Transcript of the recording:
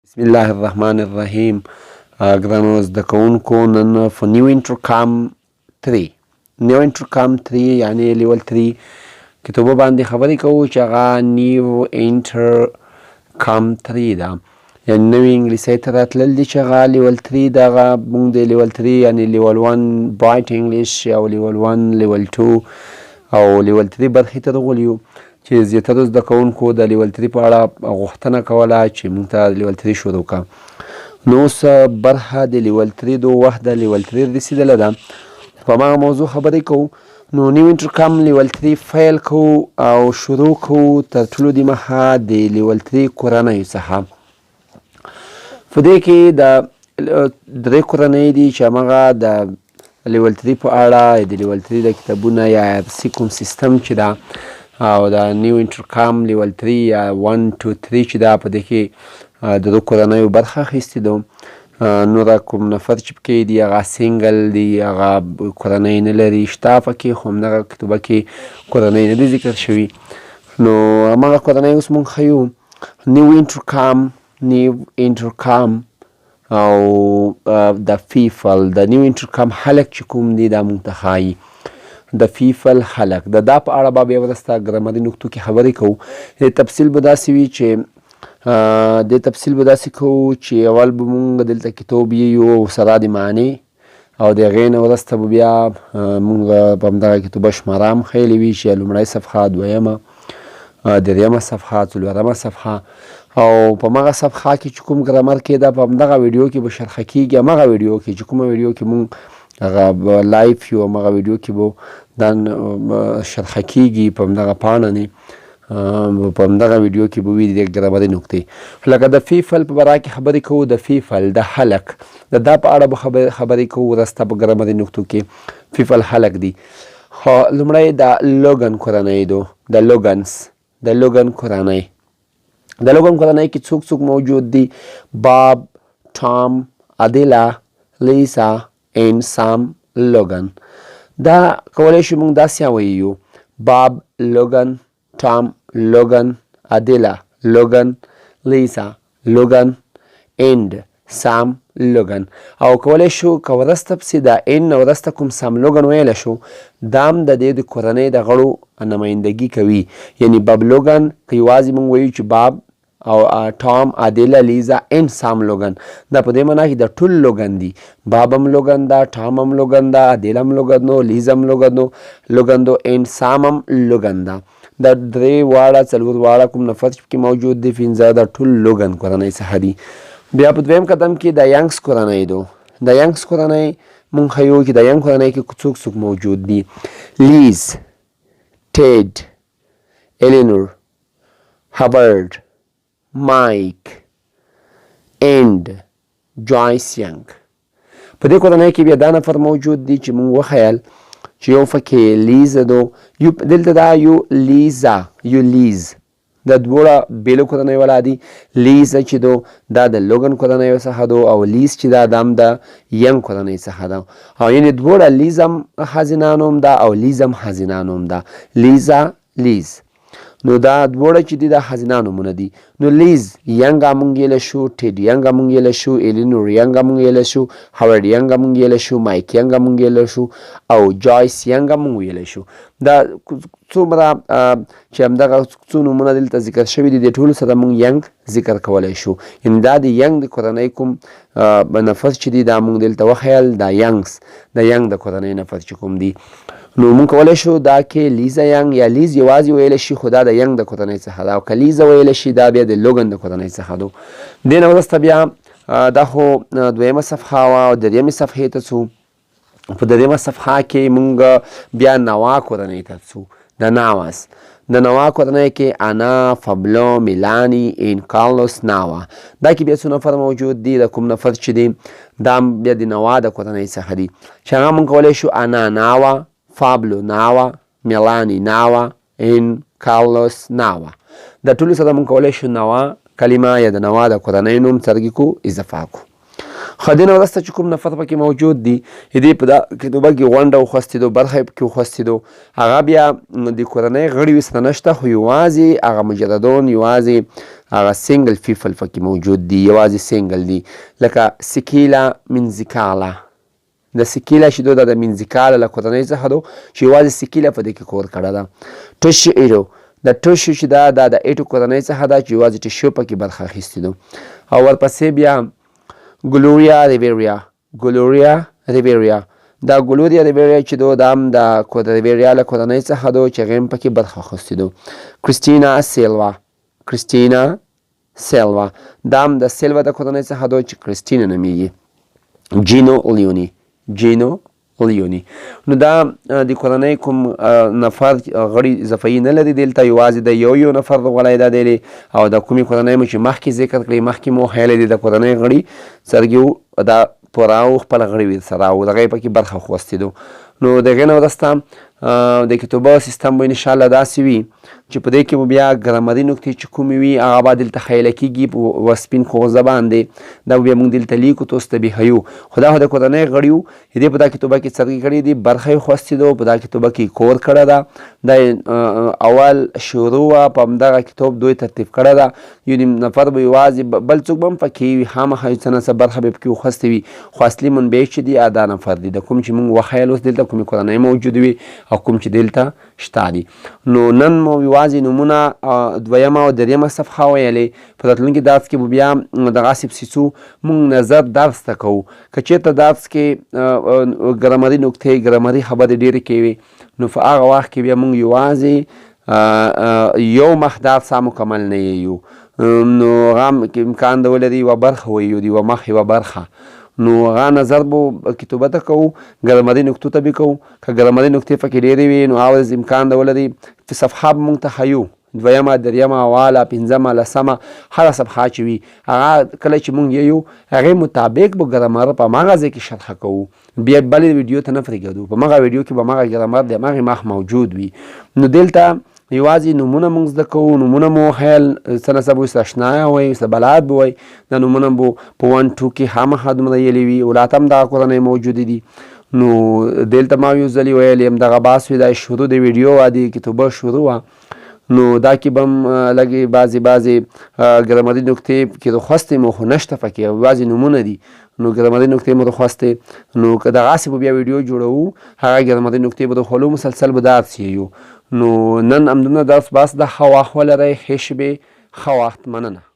بسم الله الرحمن الرحیم. ګرانو زده کوونکو، نن په نیو انټرکام 3 یعنی لیول 3 کتابو باندې خبرې کوو چې هغه نیو انټرکام 3 ده، یعنی نوی انګلیسي ته راتلل دي چې هغه لیول 3 دغه موږ د لیول 3 یعنی لیول 1 برایټ انګلیش او لیول 1 لیول 2 او لیول 3 برخې ته راغلي یو چې زیاتره زده کوونکو د لیول 3 په اړه غوښتنه کوله چې موږ ته لیول 3 شروع کړه. نو اوس برخه د لیول 3 د وخت د لیول 3 رسیدله ده، په هماغه موضوع خبرې کوو. نو نیو انټرکام لیول 3 فیل کوو او شروع کوو تر ټولو دمخه د لیول 3 کورنیو څخه. په دې کې د درې کورنۍ دي چې هماغه د لیول 3 په اړه د لیول 3 د کتابونه یا ارسي کوم سیستم چې ده او د نیو انټرکام لیول 3 یا 1 2 3 چې دا په دې کې د دو کورنیو برخه اخیستې ده. نوره کوم نفر چې پکې دي هغه سینګل دي، هغه کورنۍ نه لري، شته پکې خو همدغه کتابه کې کورنۍ نه دي ذکر شوي. نو هماغه کورنۍ اوس مونږ ښیو. نیو انټرکام او د فیفل د نیو انټرکام خلک چې کوم دي دا مونږ ته ښایي. د فیفل خلک د دا په اړه به بیا وروسته ګرامري نقطو کې خبرې کوو. تفصیل به داسې وي چې اول به مونږ دلته کتاب یو سره د معنی او د هغې نه وروسته به بیا مونږ په همدغه کتابه شماره هم ښیلې وي چې لومړۍ صفحه، دویمه، درېیمه صفحه، څلورمه صفحه او په همغه صفحه کې چې کوم ګرامر کېده په همدغه ویډیو کې به شرحه کېږي. همغه ویډیو کې چې کومه ویډیو کې مونږ هغه لایف یو همغه ویډیو کې به دا شرحه کېږي په همدغه پاڼه نه، په همدغه ویډیو کې به وي د ګرامري نقطې. لکه د فیفل په باره کې خبرې کوو، د فیفل د خلک د دا په اړه به خبرې کوو وروسته په ګرامري نقطو کې. فیفل خلک دي. خو لومړی د لوګن کورنۍ ده، د لوګن کورنۍ کې څوک موجود دي؟ باب، ټام، ادیلا، لیسا and سام لوګن. دا کولی شو موږ داسې ووایو: باب لوګن، ټام لوګن، ادیلا لوګن، لیسا لوګن and سام لوګن. او کولی شو که وروسته پسې د ان نه وروسته کوم سام لوګن ویلی شو، دا هم د دې د کورنۍ د غړو نمایندګي کوي. یعنی باب لوګن که یوازې موږ وایو چې باب او ټام، ادیلا، لیزا ان سام لوګن، دا په دې معنا کې د ټول لوګن دي. باب هم لوګن ده، ټام هم لوګن ده، ادیلا هم لوګن ده، لیزا هم لوګن ده ان سام هم لوګن ده. دا درې واړه څلور واړه کوم نفر چې پکې موجود دي پنځه د ټول لوګن کورنۍ څخه دي. بیا په دویم قدم کې د ینګس کورنۍ ده. د ینګس کورنۍ مونږ ښیو چې د ینګ کورنۍ کې څوک موجود دي؟ لیز، ټیډ، ایلینور، هابرډ، مایک and جوایس ینګ. په دې کورنۍ کې بیا دا نفر موجود دي چې موږ وښیل چې یو پکې لیز ده، دلته دا یو لیز د دواړه بېلو کورنیو والا دي. لیز چې ده دا د لوګن کورنیو څخه ده او لیز چې دا هم د ینګ کورنۍ څخه ده. او یعنې دواړه لیز هم ښځینه نوم ده او لیز هم ښځینه نوم ده. لیز نو دا دواړه چې دي دا ښځینه نومونه دي. نو لیز ینګ هم موږ ویلی شو، ټیډ ینګ هم موږ ویلی شو، ایلینور ینګ هم موږ ویلی شو، هاورډ ینګ هم موږ ویلی شو، مایک ینګ هم موږ ویلی شو او جوایس ینګ هم موږ ویلی شو. دا څومره چې همدغه څو نومونه دلته ذکر شوي دي د ټولو سره موږ ینګ ذکر کولی شو. یعنې دا د ینګ د کورنۍ کوم نفر چې دي دا موږ دلته وښیل، دا د ینګ د کورنۍ نفر چې کوم دي. نو مونږ کولی شو دا کې لیزا ینګ یا لیز یوازې ویلی شي خو دا د ینګ د کورنۍ څخه ده، او که لیزا ویلی شي دا بیا د لوګن د کورنۍ څخه ده. دې نه وروسته بیا دا خو دویمه صفحه وه او درېیمې صفحې ته څو. په درېیمه صفحه کې مونږ بیا نوا کورنۍ ته څو. د نوا کورنۍ کې انا، فبلو، میلانی ان کارلوس، ناوا. دا کې بیا څو نفر موجود دي؟ د کوم نفر چې دی دا بیا د نوا د کورنۍ څخه دي چې هغه مونږ کولی شو انا ناوا، فابلو ناوا، میلانی ناوا ان کارلوس ناوا. د ټولو سره مونږ کولی شو نوا کلمه یا د نوا د کورنۍ نوم څرګي کو، اضافه کو. ښه دې نه وروسته چې کوم نفر پکې موجود دي دې په دا کتوبه کې غونډه وخوستېدو برخه یې پکې وخوستېدو هغه بیا د کورنۍ غړي ورسره نشته خو یوازې هغه مجردون یوازې هغه سینګل پیپل پکې موجود دي یوازې سینګل دي لکه سکیلا منځکاله د سکیلا چې دو د منځکاله له کورنۍ څخه دو چې یوازې سکیلا په دې کې کور کړی ده ټشو ایرو د ټشو چې دا د ایټو کورنۍ څخه ده چې یوازې ټشو پکې برخه اخیستې دو او ورپسې بیا ګلوریا ریویریا دا ګلوریا ریویریا چې دو دا هم د ریویریا له کورنۍ څخه دو چې هغې هم پکې برخه اخیستې دو کریسټینا سیلوا دا هم د سیلوا د کورنۍ څخه دو چې کریسټینا نومیږي جینو لیونی نو دا د کورنۍ کوم نفر غړي اضافه‌ای نه لري دلته یوازې د یو نفر غړی دا دی او د کومې کورنۍ مو چې مخکې ذکر کړی مخکې مو ویلی دی د کورنۍ غړي څرګي دا پوره او خپل غړي ورسره او د هغې پکې برخه خوستېدو نو د هغې نه وروسته د کتوبه سیستم به انشاءالله داسې وي چې په دې کې به بیا ګرامري نکتې چې کومې وي هغه به دلته خیاله کېږي په سپین خوږزه باندې دا به بیا موږ دلته لیکو توستبیحیو خو دا خو د کورنۍ غړي وو دې په دا کتوبه کې څرګي کړي دي برخه یې خوستېدو په دا کتوبه کې کور کړی ده دا اول شروع وه په همدغه کتاب دوی ترتیب کړی ده یو نیم نفر به یوازې بل څوک به هم پکې وي خامخا یو څه نه څه برخه به پکې وخوستې وي خو اصلي منبع چې دي دا نفر دي د کوم چې موږ وښیل اوس دلته کومې کورنۍ موجودې وي او کوم چې دلته شته دي نو نن مو یوازې نومونه دویمه او دریمه صفحه ویلې په راتلونکي درس کې به بیا دغسې پسې څو موږ نظر درس ته کوو که چېرته درس کې ګرامري نکتې ګرامري خبرې ډېرې کوي نو په هغه وخت کې بیا موږ یوازې یو مخ درس هم مکمل نه یو نو هغه امکان د ولري یوه برخه ویو د یوه مخ یوه برخه نو هغه نظر به کتوبه ته کوو ګرامري نکتو ته به کوو که ګرامري نکتې پکې ډېرې وي نو هغه امکان د ولري په صفحه به موږ ته ښیو دویمه دریمه اوله پنځمه لسمه هره صفحه چې وي هغه کله چې موږ یو هغې مطابق به ګرامر په هماغه ځای کې شرحه کوو بیا بلې ویډیو ته نه پرېږدو په هماغه ویډیو کې به هماغه ګرامر د هماغې مخ موجود وي نو دلته یوازې نومونه موږ زده کوو نومونه مو خیال څه نه څه به ورسره اشنا وایي ورسره بلد به وایي دا نومونه به په 1 2 کې خامخا دومره ویلي وي اولاد هم دغه کورنۍ موجودې دي نو دلته ما یو ځل ویلی یم دغه بحث وي دا شروع د ویډیو وه د کتوبه شروع وه نو دا کې به هم لږې بعضې ګرامري نکتې کې رخواستې مو خو نشته پکې یوازې نومونه دي نو ګرامري نکتې مو رخواستې نو که دغسې به بیا ویډیو جوړوو هغه ګرامري نکتې به رخولو مسلسل به درس یو نو نن همدومره درس بس ده ښه وخت ولرئ ښې شپې ښه وخت مننه